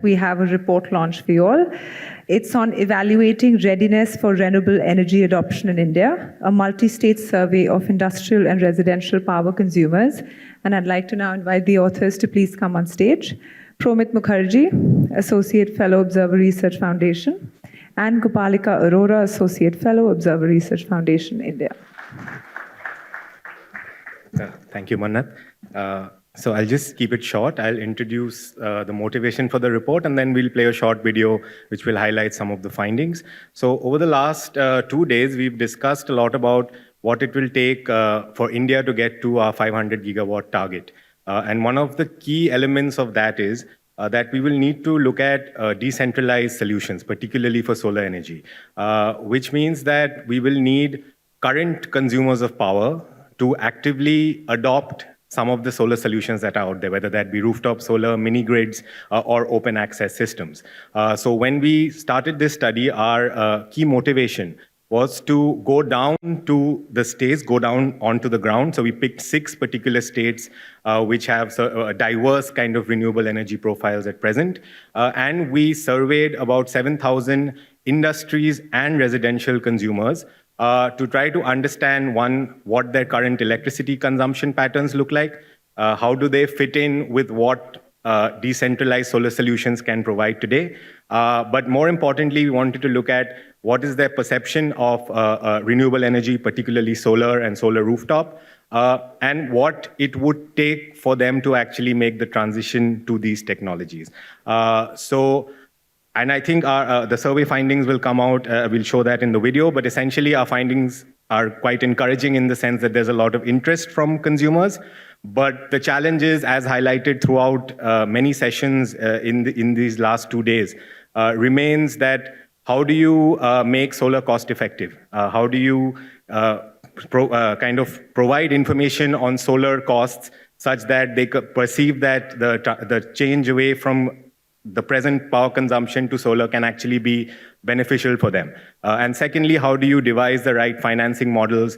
we have a report launch for you all. It's on evaluating readiness for renewable energy adoption in India, a multi-state survey of industrial and residential power consumers. And I'd like to now invite the authors to please come on stage. Promit Mukherjee, Associate Fellow, Observer Research Foundation, and Gopalika Arora, Associate Fellow, Observer Research Foundation, India. Thank you, Mannat. So I'll just keep it short. I'll introduce the motivation for the report, and then we'll play a short video which will highlight some of the findings. So over the last 2 days, we've discussed a lot about what it will take for India to get to our 500 gigawatt target. And one of the key elements of that is that we will need to look at decentralized solutions, particularly for solar energy, which means that we will need current consumers of power to actively adopt some of the solar solutions that are out there, whether that be rooftop solar, mini grids, or open access systems. So when we started this study, our key motivation was to go down to the states, go down onto the ground. So we picked 6 particular states which have a diverse kind of renewable energy profiles at present. And we surveyed about 7,000 industries and residential consumers to try to understand, one, what their current electricity consumption patterns look like, how do they fit in with what decentralized solar solutions can provide today. But more importantly, we wanted to look at what is their perception of renewable energy, particularly solar and solar rooftop, and what it would take for them to actually make the transition to these technologies. And I think the survey findings will come out, we'll show that in the video, but essentially our findings are quite encouraging in the sense that there's a lot of interest from consumers. But the challenge is, as highlighted throughout many sessions in these last 2 days, remains that how do you make solar cost effective? How do you kind of provide information on solar costs such that they could perceive that the change away from the present power consumption to solar can actually be beneficial for them. And secondly, how do you devise the right financing models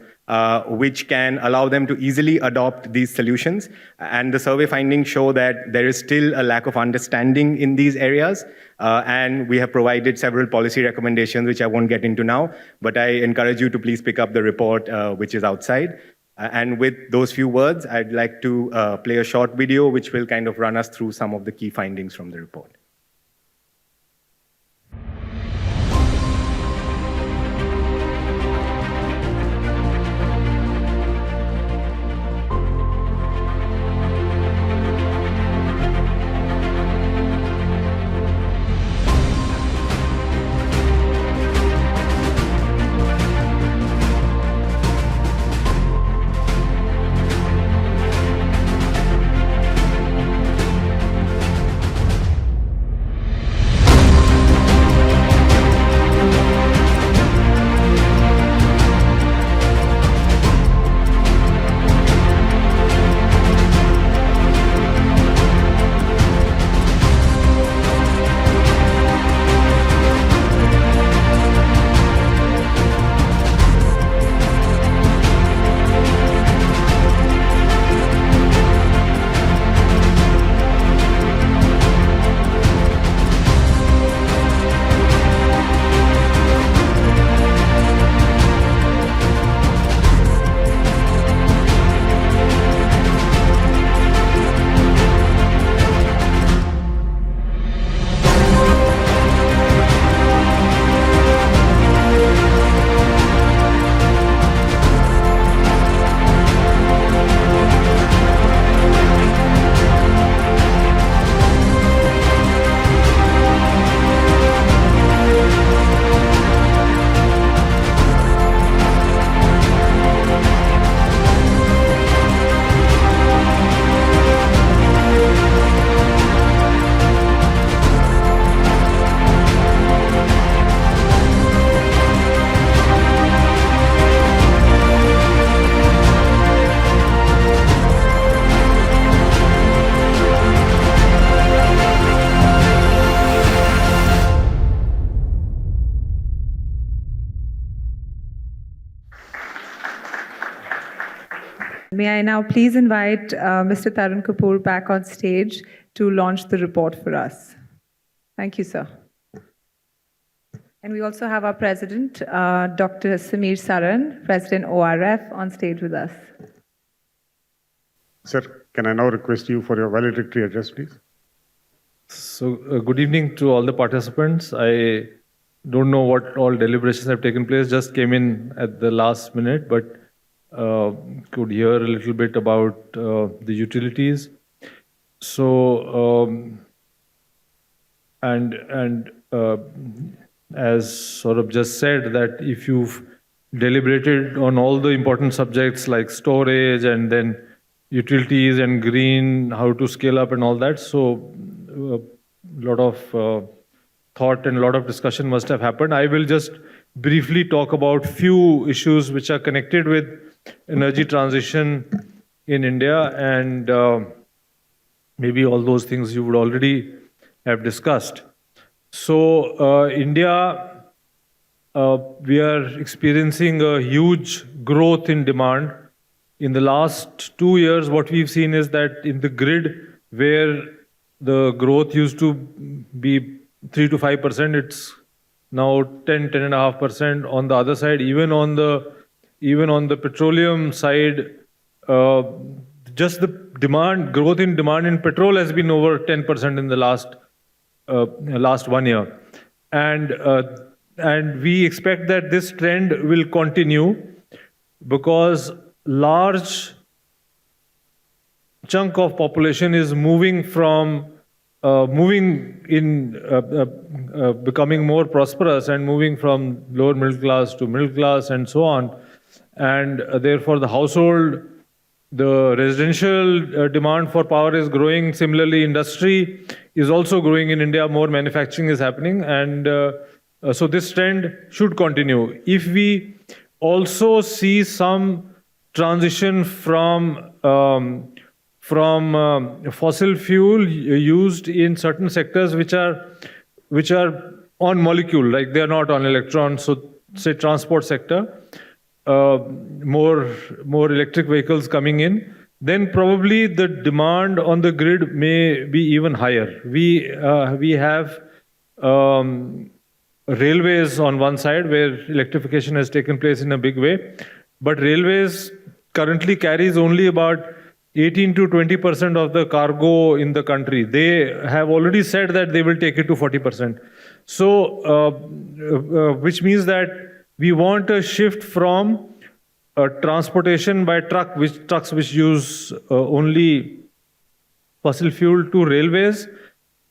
which can allow them to easily adopt these solutions? And the survey findings show that there is still a lack of understanding in these areas. And we have provided several policy recommendations, which I won't get into now, but I encourage you to please pick up the report, which is outside. And with those few words, I'd like to play a short video which will kind of run us through some of the key findings from the report. May I now please invite Mr. Tarun Kapoor back on stage to launch the report for us. Thank you, sir. And we also have our president, Dr. Samir Saran, President ORF, on stage with us. Sir, can I now request you for your valedictory address, please? So, good evening to all the participants. I don't know what all deliberations have taken place, just came in at the last minute, but could hear a little bit about the utilities. So, as Saurabh just said, that if you've deliberated on all the important subjects like storage and then utilities and green, how to scale up and all that, so a lot of thought and a lot of discussion must have happened. I will just briefly talk about few issues which are connected with energy transition in India, and maybe all those things you would already have discussed. So India, we are experiencing a huge growth in demand. In the last 2 years, what we've seen is that in the grid, where the growth used to be 3 to 5%, it's now 10.5%. On the other side, even on the petroleum side, just the growth in demand in petrol has been over 10% in the last 1 year, and we expect that this trend will continue because large chunk of population is moving becoming more prosperous and moving from lower middle class to middle class and so on, and therefore the residential demand for power is growing. Similarly, industry is also growing in India. More manufacturing is happening, and so this trend should continue. If we also see some transition from fossil fuel used in certain sectors which are on molecule, like they are not on electrons. So, say transport sector, more electric vehicles coming in, then probably the demand on the grid may be even higher. We have railways on one side where electrification has taken place in a big way, but railways currently carries only about 18 to 20% of the cargo in the country. They have already said that they will take it to 40%. So, which means that we want a shift from transportation by trucks which use only fossil fuel to railways.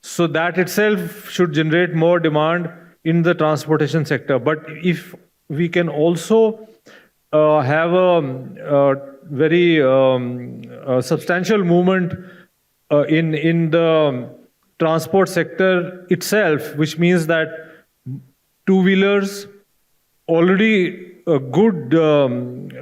So that itself should generate more demand in the transportation sector. But if we can also have a very substantial movement in the transport sector itself, which means that two-wheelers already a good,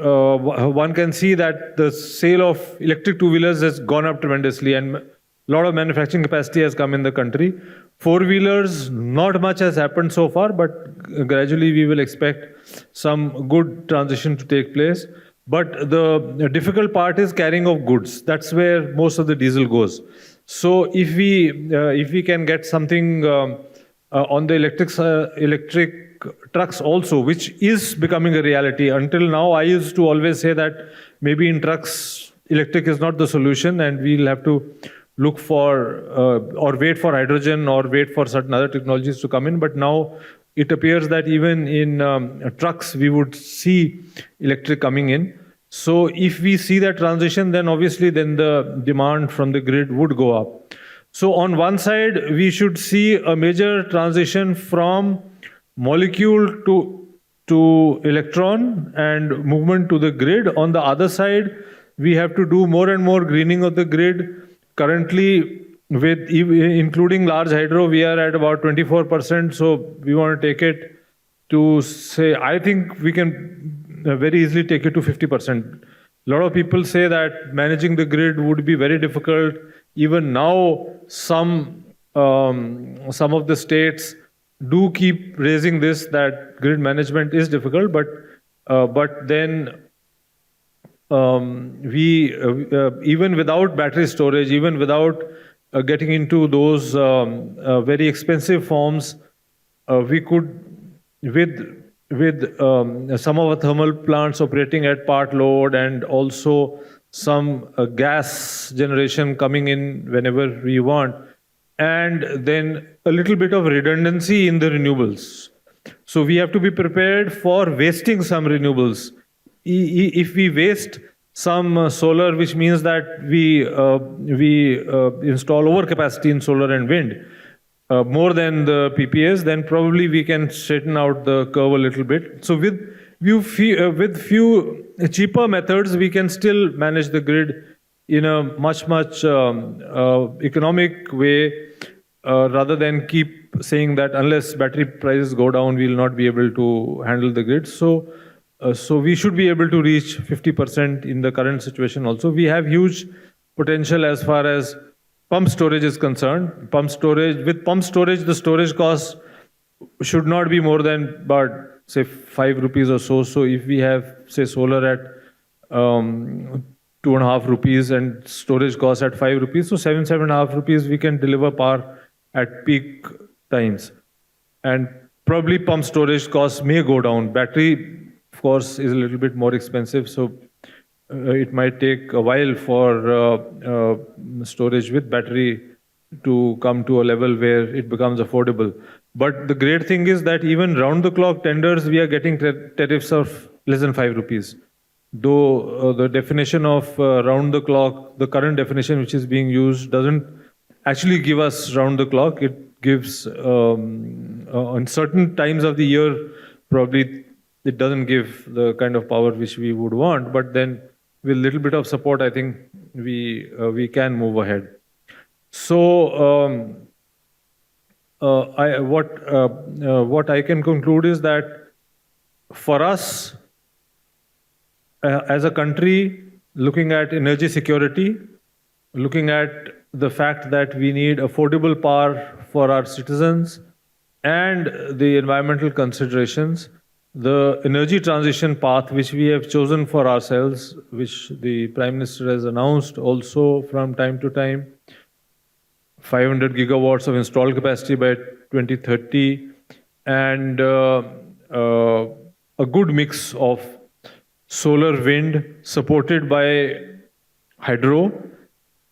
one can see that the sale of electric two-wheelers has gone up tremendously and a lot of manufacturing capacity has come in the country. Four-wheelers, not much has happened so far, but gradually we will expect some good transition to take place. But the difficult part is carrying of goods. That's where most of the diesel goes. So if we can get something on the electric trucks also, which is becoming a reality. Until now, I used to always say that maybe in trucks, electric is not the solution and we'll have to look for or wait for hydrogen or wait for certain other technologies to come in. But now it appears that even in trucks, we would see electric coming in. So if we see that transition, then obviously then the demand from the grid would go up. So on one side, we should see a major transition from molecule to electron and movement to the grid. On the other side, we have to do more and more greening of the grid. Currently, with including large hydro, we are at about 24%. So we want to take it to, say, I think we can very easily take it to 50%. A lot of people say that managing the grid would be very difficult. Even now, some of the states do keep raising this, that grid management is difficult, but then we even without battery storage, even without getting into those very expensive forms, we could, with some of our thermal plants operating at part load and also some gas generation coming in whenever we want, and then a little bit of redundancy in the renewables. So we have to be prepared for wasting some renewables. If we waste some solar, which means that we install overcapacity in solar and wind, more than the PPAs, then probably we can straighten out the curve a little bit. So with few cheaper methods, we can still manage the grid in a much economic way, rather than keep saying that unless battery prices go down, we'll not be able to handle the grid. So we should be able to reach 50% in the current situation also. We have huge potential as far as pump storage is concerned. With pump storage, the storage cost should not be more than about, say, 5 rupees or so. So if we have, say, solar at 2.5 rupees and storage cost at 5 rupees, so 7.5 rupees, we can deliver power at peak times. And probably pump storage costs may go down. Battery, of course, is a little bit more expensive, so it might take a while for storage with battery to come to a level where it becomes affordable. But the great thing is that even round-the-clock tenders, we are getting tariffs of less than 5 rupees. Though the definition of round-the-clock, the current definition which is being used, doesn't actually give us round-the-clock. It gives, on certain times of the year, probably it doesn't give the kind of power which we would want, but then with a little bit of support, I think we can move ahead. So what I can conclude is that for us, as a country, looking at energy security, looking at the fact that we need affordable power for our citizens and the environmental considerations, the energy transition path which we have chosen for ourselves, which the Prime Minister has announced also from time to time, 500 gigawatts of installed capacity by 2030, and a good mix of solar, wind, supported by hydro,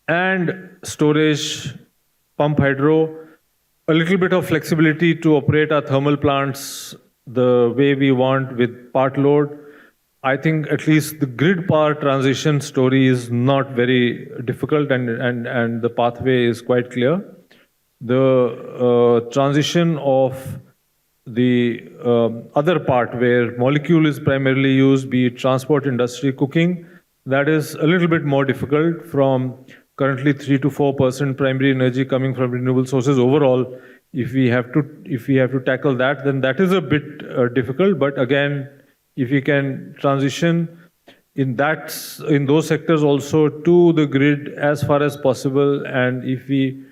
and storage, pump hydro, a little bit of flexibility to operate our thermal plants the way we want with part load. I think at least the grid power transition story is not very difficult, and the pathway is quite clear. The transition of the other part where molecule is primarily used, be it transport, industry, cooking, that is a little bit more difficult, from currently 3 to 4% primary energy coming from renewable sources overall. If we have to tackle that, then that is a bit difficult. But again, if we can transition in those sectors also to the grid as far as possible, and if we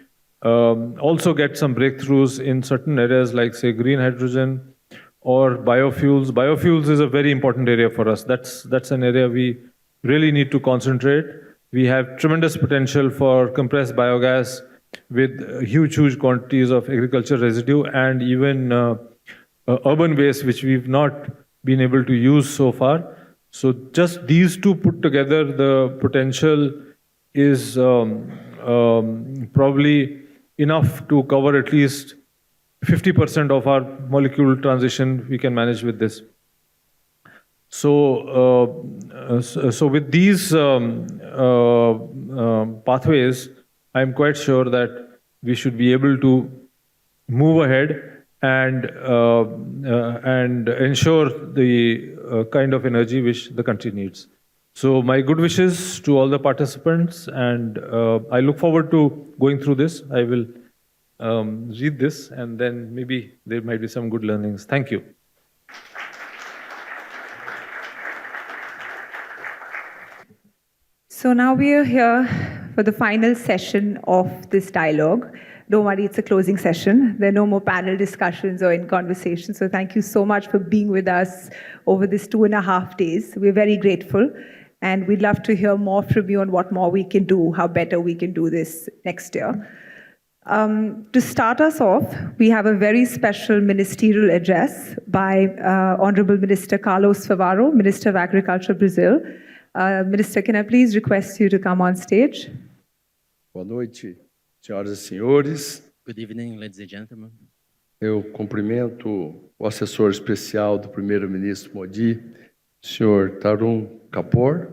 also get some breakthroughs in certain areas like, say, green hydrogen or biofuels. Biofuels is a very important area for us. That's an area we really need to concentrate. We have tremendous potential for compressed biogas with huge quantities of agriculture residue, and even urban waste, which we've not been able to use so far. So just these two put together, the potential is probably enough to cover at least 50% of our molecule transition we can manage with this. So with these pathways, I'm quite sure that we should be able to move ahead and ensure the kind of energy which the country needs. So my good wishes to all the participants, and I look forward to going through this. I will read this, and then maybe there might be some good learnings. Thank you. So now we are here for the final session of this dialogue. Don't worry, it's a closing session. There are no more panel discussions or in conversations. So thank you so much for being with us over this 2.5 days. We're very grateful. And we'd love to hear more from you on what more we can do, how better we can do this next year. To start us off, we have a very special ministerial address by Honorable Minister Carlos Favaro, Minister of Agriculture, Brazil. Minister, can I please request you to come on stage? Boa noite, senhoras e senhores. Good evening, ladies and gentlemen. Eu cumprimento o assessor especial do primeiro-ministro Modi, senhor Tarun Kapoor.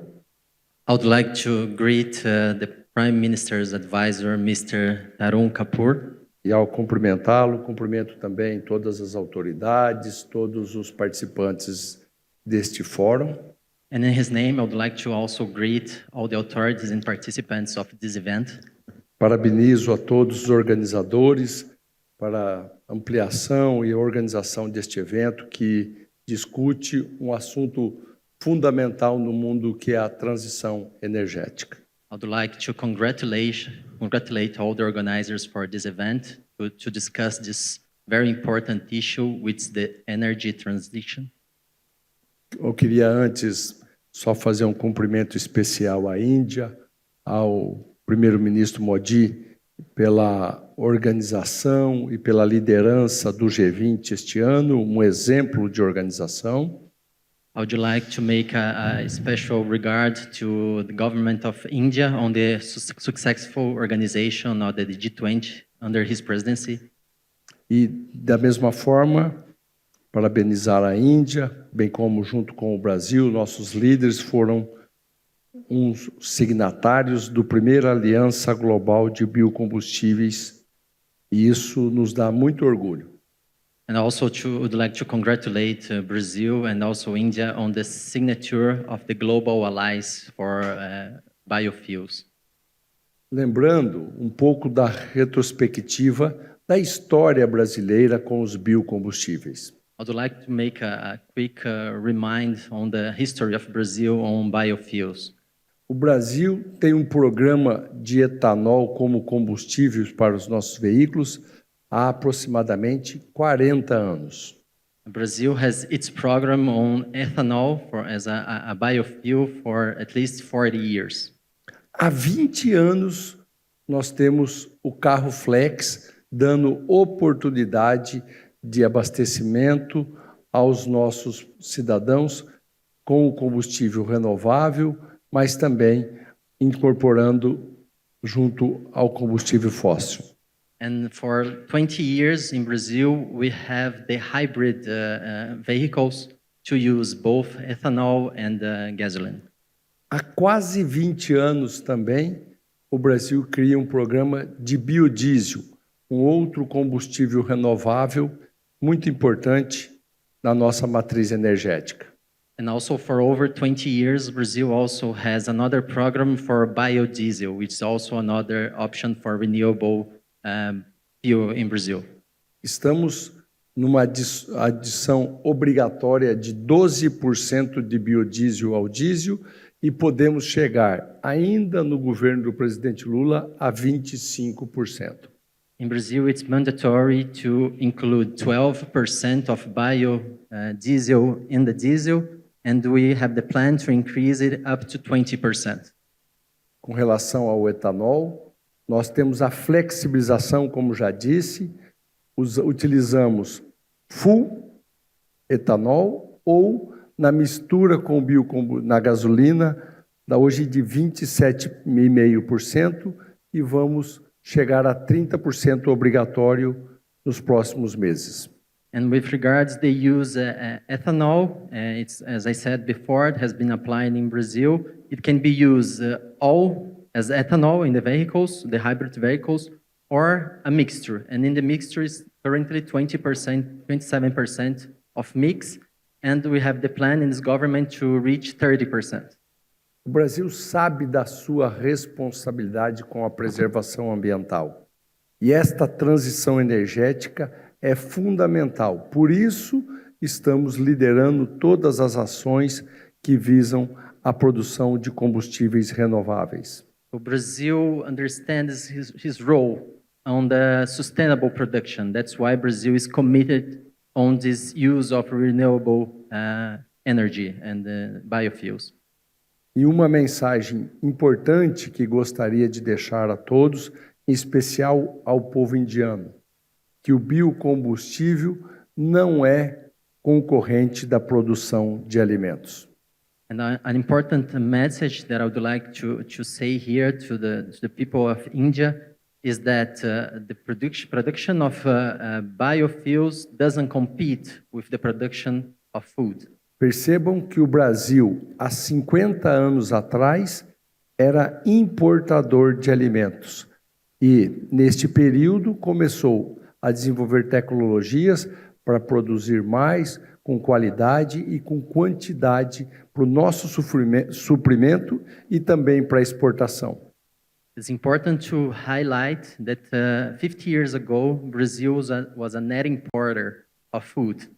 I would like to greet the Prime Minister's advisor, Mr. Tarun Kapoor. E ao cumprimentá-lo, cumprimento também todas as autoridades, todos os participantes deste fórum. And in his name, I would like to also greet all the authorities and participants of this event. Parabenizo a todos os organizadores para a ampliação e organização deste evento que discute um assunto fundamental no mundo que é a transição energética. I would like to congratulate all the organizers for this event to discuss this very important issue, which is the energy transition. Eu queria antes só fazer um cumprimento especial à Índia, ao primeiro-ministro Modi, pela organização e pela liderança do G20 este ano, um exemplo de organização. I would like to make a special regard to the government of India on the successful organization of the G20 under his presidency. E, da mesma forma, parabenizar a Índia, bem como junto com o Brasil, nossos líderes foram uns signatários do primeira Aliança Global de Biocombustíveis, e isso nos dá muito orgulho. And also would like to congratulate Brazil and also India on the signature of the Global Alliance for Biofuels. Lembrando um pouco da retrospectiva da história brasileira com os biocombustíveis. I would like to make a quick remind on the history of Brazil on biofuels. O Brasil tem um programa de etanol como combustível para os nossos veículos há aproximadamente 40 anos. Brazil has its program on ethanol as a biofuel for at least 40 years. Há 20 anos nós temos o carro flex dando oportunidade de abastecimento aos nossos cidadãos com o combustível renovável, mas também incorporando junto ao combustível fóssil. And for 20 years in Brazil, we have the hybrid vehicles to use both ethanol and gasoline. Há quase 20 anos também, o Brasil cria um programa de biodiesel, um outro combustível renovável muito importante na nossa matriz energética. And also for over 20 years, Brazil also has another program for biodiesel, which is also another option for renewable fuel in Brazil. Estamos numa adição obrigatória de 12% de biodiesel ao diesel e podemos chegar, ainda no governo do presidente Lula, a 25%. In Brazil, it's mandatory to include 12% of biodiesel in the diesel, and we have the plan to increase it up to 20%. Com relação ao etanol, nós temos a flexibilização, como já disse, utilizamos full etanol ou na mistura com na gasolina, da hoje de 27,5% e vamos chegar a 30% obrigatório nos próximos meses. And with regards the use ethanol, it's, as I said before, it has been applied in Brazil. It can be used all as ethanol in the vehicles, the hybrid vehicles, or a mixture. And in the mixture is currently 20%, 27% of mix, and we have the plan in this government to reach 30%. O Brasil sabe da sua responsabilidade com a preservação ambiental. E esta transição energética é fundamental. Por isso, estamos liderando todas as ações que visam a produção de combustíveis renováveis. So Brazil understands his role on the sustainable production. That's why Brazil is committed on this use of renewable energy and biofuels. E uma mensagem importante que gostaria de deixar a todos, em especial ao povo indiano, que o biocombustível não é concorrente da produção de alimentos. And an important message that I would like to say here to the people of India is that the production of biofuels doesn't compete with the production of food. Percebam que o Brasil, há 50 anos atrás, era importador de alimentos e, neste período, começou a desenvolver tecnologias para produzir mais, com qualidade e com quantidade para o nosso suprimento e também para a exportação. It's important to highlight that 50 years ago, Brazil was a net importer of food.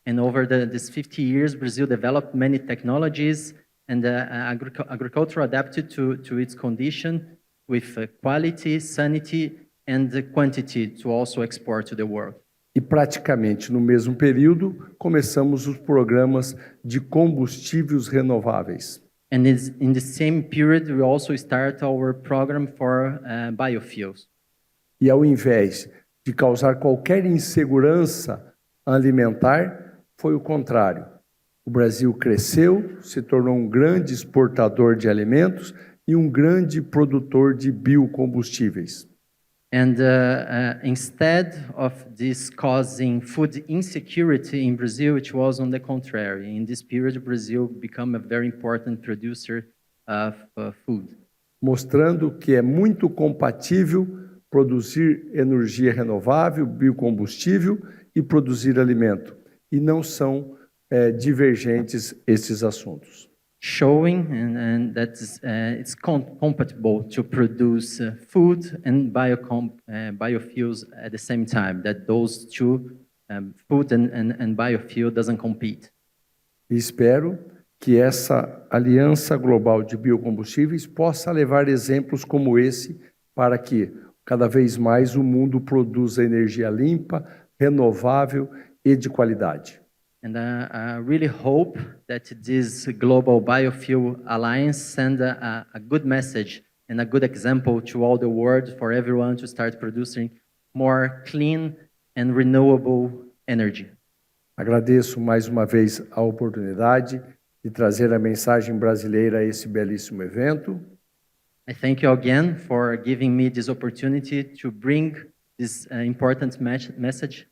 And over these 50 years, Brazil developed many technologies and agriculture adapted to its condition with quality, sanity, and quantity to also export to the world. E praticamente no mesmo período, começamos os programas de combustíveis renováveis. And in the same period, we also start our program for biofuels. E ao invés de causar qualquer insegurança alimentar, foi o contrário. O Brasil cresceu, se tornou um grande exportador de alimentos e um grande produtor de biocombustíveis. And instead of this causing food insecurity in Brazil, it was on the contrary. In this period, Brazil became a very important producer of food. Mostrando que é muito compatível produzir energia renovável, biocombustível e produzir alimento. E não são divergentes esses assuntos. Showing and that it's compatible to produce food and biofuels at the same time, that those two, food and biofuel, doesn't compete. E espero que essa aliança global de biocombustíveis possa levar exemplos como esse para que cada vez mais o mundo produza energia limpa, renovável e de qualidade. And I really hope that this Global Biofuel Alliance send a good message and a good example to all the world for everyone to start producing more clean and renewable energy. Agradeço mais uma vez a oportunidade de trazer a mensagem brasileira a esse belíssimo evento. I thank you again for giving me this opportunity to bring this important message.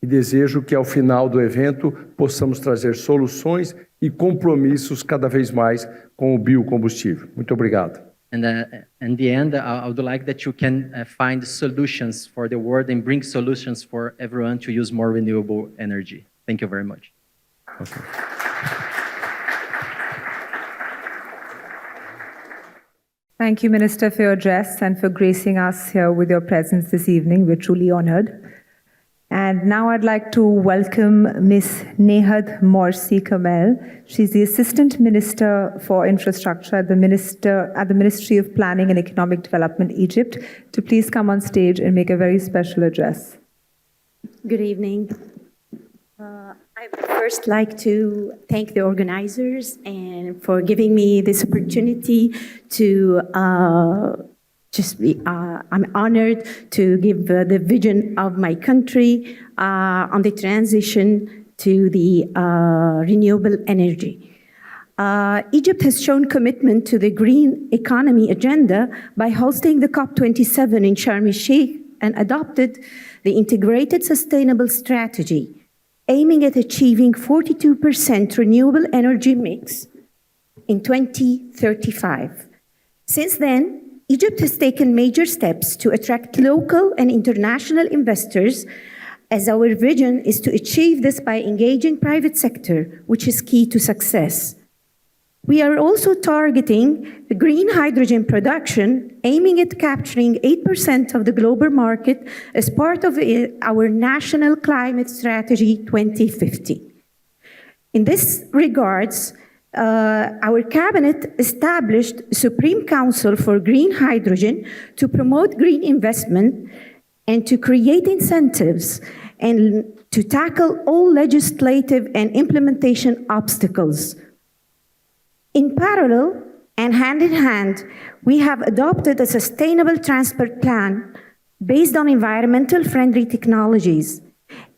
E desejo que ao final do evento possamos trazer soluções e compromissos cada vez mais com o biocombustível. Muito obrigado. And in the end, I would like that you can find solutions for the world and bring solutions for everyone to use more renewable energy. Thank you very much. Okay. Thank you, Minister, for your address and for gracing us here with your presence this evening. We're truly honored. And now I'd like to welcome Ms. Nehad Morsi Kamel. She's the Assistant Minister for Infrastructure at the Ministry of Planning and Economic Development, Egypt, to please come on stage and make a very special address. Good evening. I would first like to thank the organizers and for giving me this opportunity to I'm honored to give the vision of my country on the transition to the renewable energy. Egypt has shown commitment to the green economy agenda by hosting the COP27 in Sharm el-Sheikh and adopted the Integrated Sustainable Strategy, aiming at achieving 42% renewable energy mix in 2035. Since then, Egypt has taken major steps to attract local and international investors, as our vision is to achieve this by engaging private sector, which is key to success. We are also targeting the green hydrogen production, aiming at capturing 8% of the global market as part of our National Climate Strategy 2050. In this regards, our cabinet established Supreme Council for Green Hydrogen to promote green investment and to create incentives and to tackle all legislative and implementation obstacles. In parallel and hand in hand, we have adopted a sustainable transport plan based on environmental friendly technologies,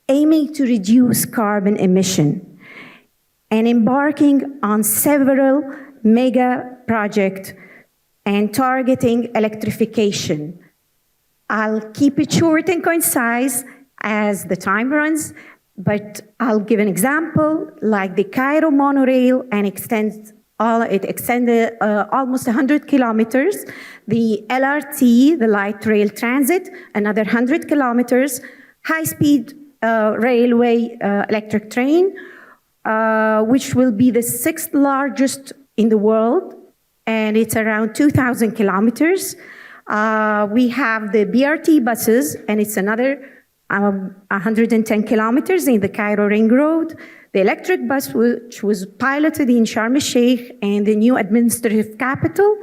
aiming to reduce carbon emission and embarking on several mega projects and targeting electrification. I'll keep it short and concise as the time runs, but I'll give an example, like the Cairo monorail and it extended almost 100 kilometers. The LRT, the light rail transit, another 100 kilometers. High-speed railway electric train, which will be the 6th largest in the world, and it's around 2,000 kilometers. We have the BRT buses, and it's another 110 kilometers in the Cairo Ring Road. The electric bus, which was piloted in Sharm el-Sheikh and the new administrative capital,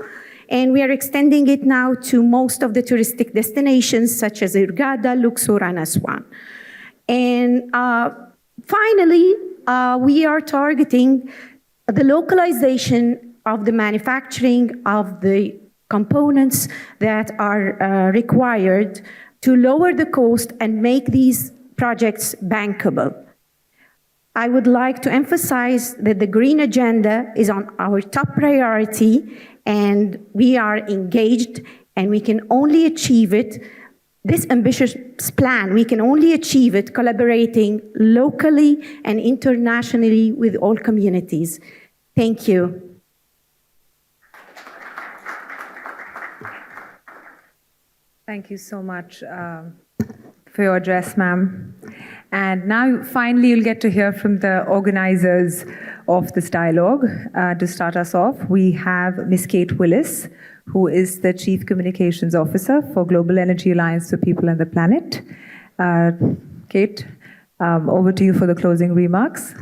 and we are extending it now to most of the touristic destinations such as Hurghada, Luxor, and Aswan. And finally, we are targeting the localization of the manufacturing of the components that are required to lower the cost and make these projects bankable. I would like to emphasize that the green agenda is on our top priority, and we are engaged, and we can only achieve it, this ambitious plan, we can only achieve it collaborating locally and internationally with all communities. Thank you. Thank you so much for your address, ma'am. And now, finally, you'll get to hear from the organizers of this dialogue. To start us off, we have Ms. Kate Willis, who is the Chief Communications Officer for Global Energy Alliance for People and the Planet. Kate, over to you for the closing remarks.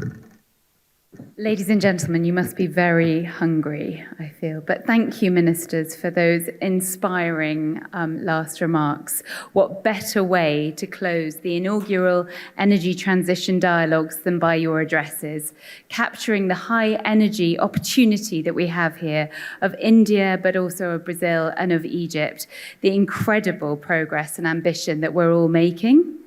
Ladies and gentlemen, you must be very hungry, I feel. But thank you, ministers, for those inspiring last remarks. What better way to close the inaugural energy transition dialogues than by your addresses, capturing the high energy opportunity that we have here of India, but also of Brazil and of Egypt, the incredible progress and ambition that we're all making.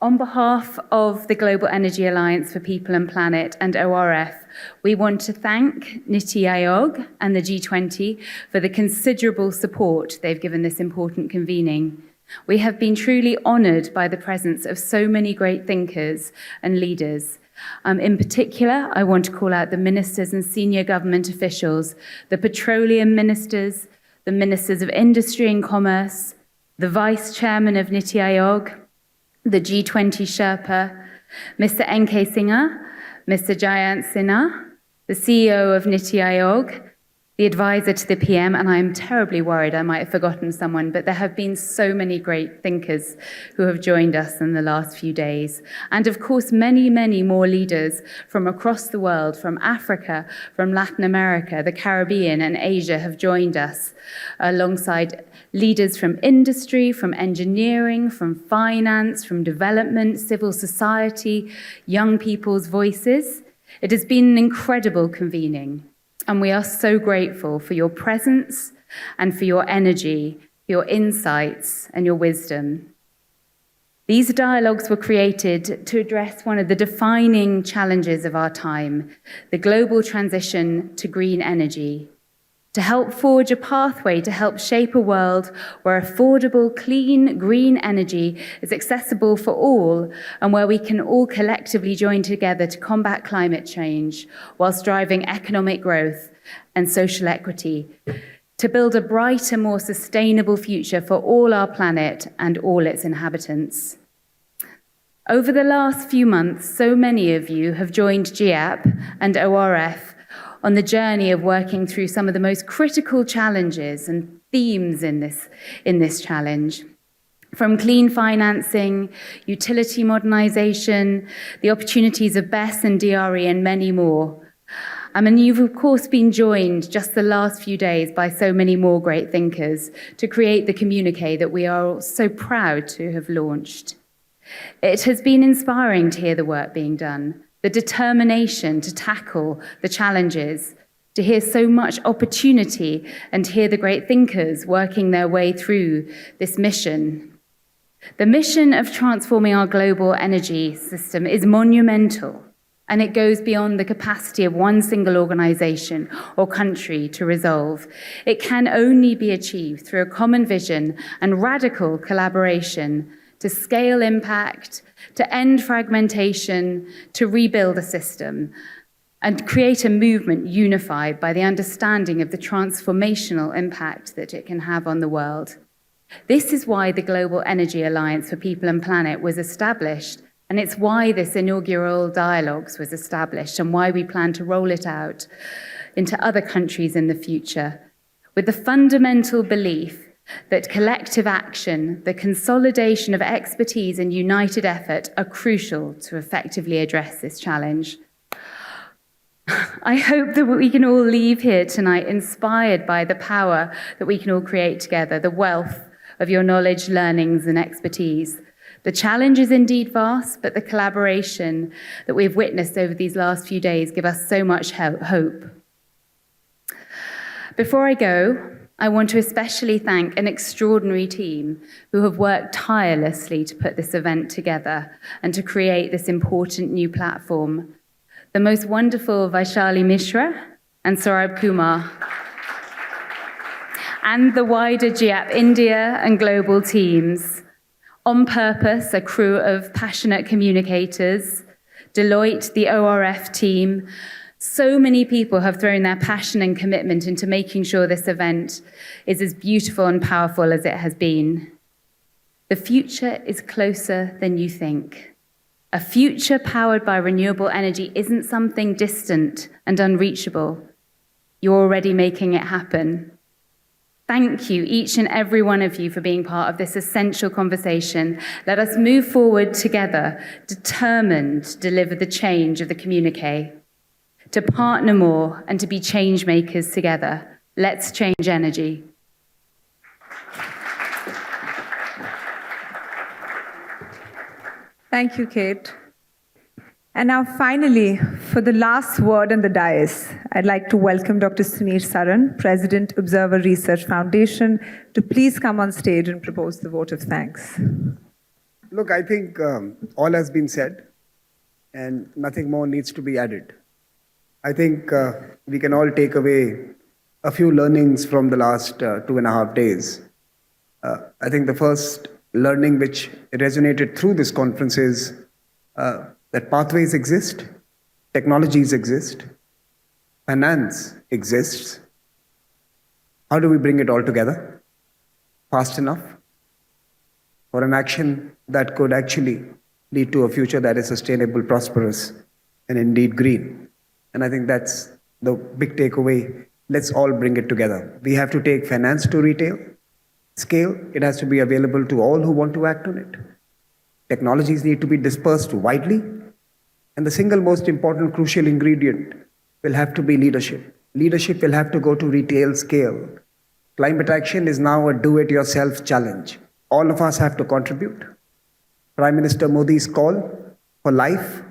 On behalf of the Global Energy Alliance for People and Planet and ORF, we want to thank Niti Aayog and the G20 for the considerable support they've given this important convening. We have been truly honoured by the presence of so many great thinkers and leaders. In particular, I want to call out the ministers and senior government officials, the petroleum ministers, the ministers of industry and commerce, the vice chairman of Niti Aayog, the G20 Sherpa, Mr. N.K. Singha, Mr. Jayant Sinha, the CEO of Niti Aayog, the advisor to the PM, and I am terribly worried I might have forgotten someone, but there have been so many great thinkers who have joined us in the last few days. And of course, many, many more leaders from across the world, from Africa, from Latin America, the Caribbean, and Asia have joined us, alongside leaders from industry, from engineering, from finance, from development, civil society, young people's voices. It has been an incredible convening. And we are so grateful for your presence and for your energy, your insights and your wisdom. These dialogues were created to address one of the defining challenges of our time, the global transition to green energy, to help forge a pathway to help shape a world where affordable, clean, green energy is accessible for all, and where we can all collectively join together to combat climate change whilst driving economic growth and social equity, to build a brighter, more sustainable future for all our planet and all its inhabitants. Over the last few months, so many of you have joined GIAP and ORF on the journey of working through some of the most critical challenges and themes in this challenge. From clean financing, utility modernization, the opportunities of BESS and DRE, and many more. And you've of course been joined just the last few days by so many more great thinkers to create the communique that we are so proud to have launched. It has been inspiring to hear the work being done, the determination to tackle the challenges, to hear so much opportunity and hear the great thinkers working their way through this mission. The mission of transforming our global energy system is monumental, and it goes beyond the capacity of one single organization or country to resolve. It can only be achieved through a common vision and radical collaboration to scale impact, to end fragmentation, to rebuild a system, and create a movement unified by the understanding of the transformational impact that it can have on the world. This is why the Global Energy Alliance for People and Planet was established, and it's why this inaugural dialogues was established and why we plan to roll it out into other countries in the future, with the fundamental belief that collective action, the consolidation of expertise and united effort are crucial to effectively address this challenge. I hope that we can all leave here tonight inspired by the power that we can all create together, the wealth of your knowledge, learnings, and expertise. The challenge is indeed vast, but the collaboration that we've witnessed over these last few days give us so much hope. Before I go, I want to especially thank an extraordinary team who have worked tirelessly to put this event together and to create this important new platform. The most wonderful Vaishali Mishra and Saurabh Kumar, and the wider GIAP India and global teams. On Purpose, a crew of passionate communicators, Deloitte, the ORF team. So many people have thrown their passion and commitment into making sure this event is as beautiful and powerful as it has been. The future is closer than you think. A future powered by renewable energy isn't something distant and unreachable. You're already making it happen. Thank you, each and every one of you, for being part of this essential conversation. Let us move forward together, determined to deliver the change of the communique, to partner more and to be change makers together. Let's change energy. Thank you, Kate. And now finally, for the last word on the dais, I'd like to welcome Dr. Samir Saran, President, Observer Research Foundation, to please come on stage and propose the vote of thanks. Look, I think all has been said and nothing more needs to be added. I think we can all take away a few learnings from the last 2.5 days. I think the first learning which resonated through this conference is that pathways exist, technologies exist, finance exists. How do we bring it all together fast enough for an action that could actually lead to a future that is sustainable, prosperous, and indeed green? And I think that's the big takeaway. Let's all bring it together. We have to take finance to retail scale. It has to be available to all who want to act on it. Technologies need to be dispersed widely. And the single most important crucial ingredient will have to be leadership. Leadership will have to go to retail scale. Climate action is now a do-it-yourself challenge. All of us have to contribute. Prime Minister Modi's call for life,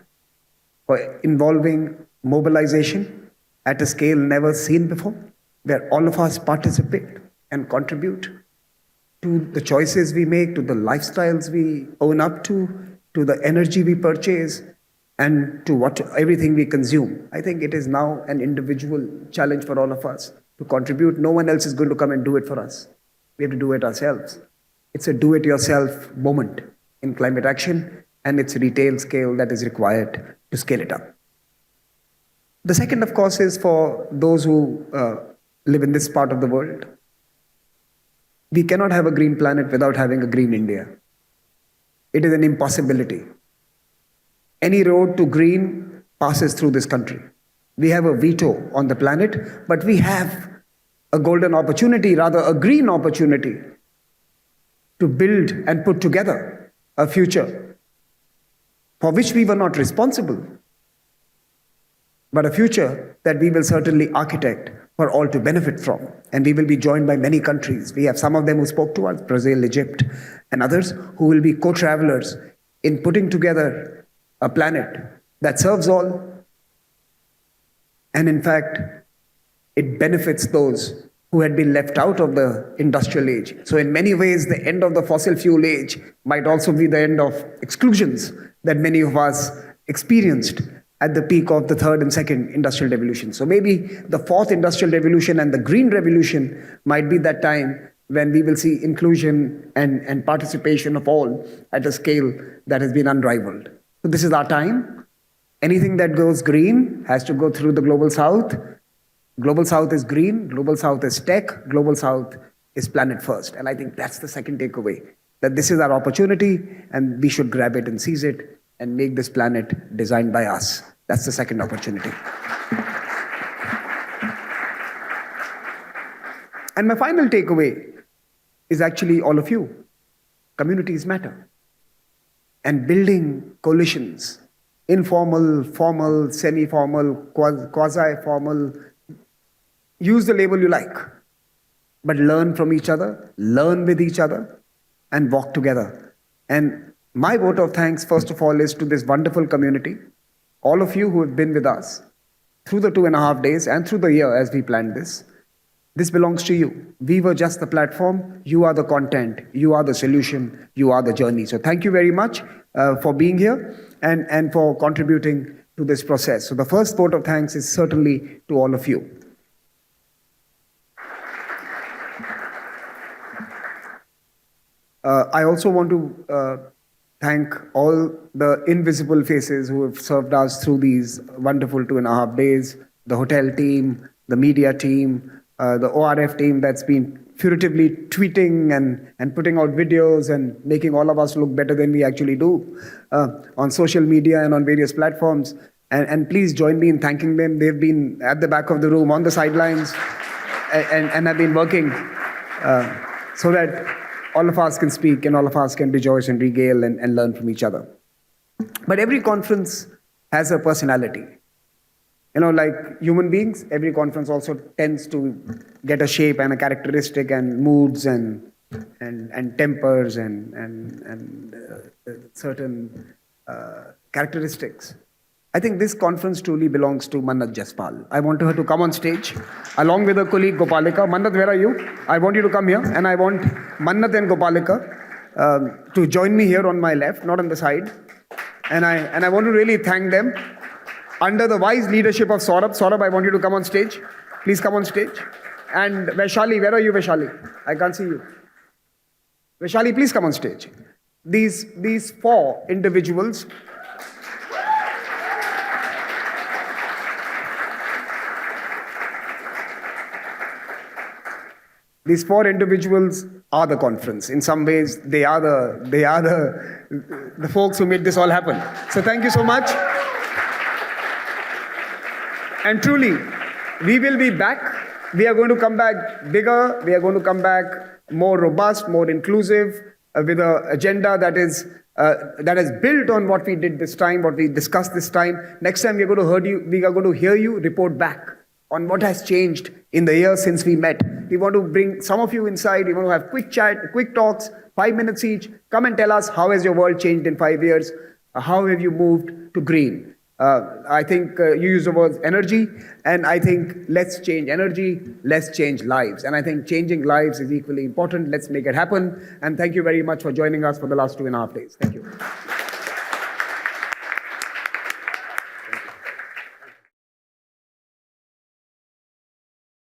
for involving mobilization at a scale never seen before, where all of us participate and contribute to the choices we make, to the lifestyles we own up to the energy we purchase, and to everything we consume. I think it is now an individual challenge for all of us to contribute. No one else is going to come and do it for us. We have to do it ourselves. It's a do-it-yourself moment in climate action, and it's retail scale that is required to scale it up. The second, of course, is for those who live in this part of the world. We cannot have a green planet without having a green India. It is an impossibility. Any road to green passes through this country. We have a veto on the planet, but we have a golden opportunity, rather a green opportunity, to build and put together a future for which we were not responsible, but a future that we will certainly architect for all to benefit from. And we will be joined by many countries. We have some of them who spoke to us, Brazil, Egypt, and others who will be co-travelers in putting together a planet that serves all, and in fact, it benefits those who had been left out of the industrial age. So in many ways, the end of the fossil fuel age might also be the end of exclusions that many of us experienced at the peak of the third and second industrial revolution. So maybe the fourth industrial revolution and the green revolution might be that time when we will see inclusion and participation of all at a scale that has been unrivaled. So this is our time. Anything that goes green has to go through the Global South. Global South is green, Global South is tech, Global South is planet first. And I think that's the second takeaway, that this is our opportunity and we should grab it and seize it and make this planet designed by us. That's the second opportunity. And my final takeaway is actually all of you. Communities matter. And building coalitions, informal, formal, semi-formal, quasi-formal, use the label you like, but learn from each other, learn with each other, and walk together. And my vote of thanks, first of all, is to this wonderful community, all of you who have been with us through the 2.5 days and through the year as we planned this. This belongs to you. We were just the platform. You are the content. You are the solution. You are the journey. So thank you very much for being here and for contributing to this process. So the first vote of thanks is certainly to all of you. I also want to thank all the invisible faces who have served us through these wonderful 2.5 days, the hotel team, the media team, the ORF team that's been furtively tweeting and putting out videos and making all of us look better than we actually do on social media and on various platforms. And please join me in thanking them. They've been at the back of the room, on the sidelines, and have been working so that all of us can speak and all of us can rejoice and regale and learn from each other. But every conference has a personality. You know, like human beings, every conference also tends to get a shape and a characteristic and moods and tempers and certain characteristics. I think this conference truly belongs to Mannat Jaspal. I want her to come on stage along with her colleague Gopalika. Mannat, where are you? I want you to come here, and I want Mannat and Gopalika to join me here on my left, not on the side. And I want to really thank them. Under the wise leadership of Saurabh. Saurabh, I want you to come on stage. Please come on stage. And Vaishali, where are you, Vaishali? I can't see you. Vaishali, please come on stage. These four individuals are the conference. In some ways, they are the folks who made this all happen. So thank you so much. And truly, we will be back. We are going to come back bigger. We are going to come back more robust, more inclusive, with an agenda that is built on what we did this time, what we discussed this time. Next time, we are going to hear you report back on what has changed in the year since we met. We want to bring some of you inside. We want to have quick chat, quick talks, 5 minutes each. Come and tell us, how has your world changed in 5 years? How have you moved to green? I think you use the word energy, and I think let's change energy, let's change lives. And I think changing lives is equally important. Let's make it happen. And thank you very much for joining us for the last 2.5 days. Thank you.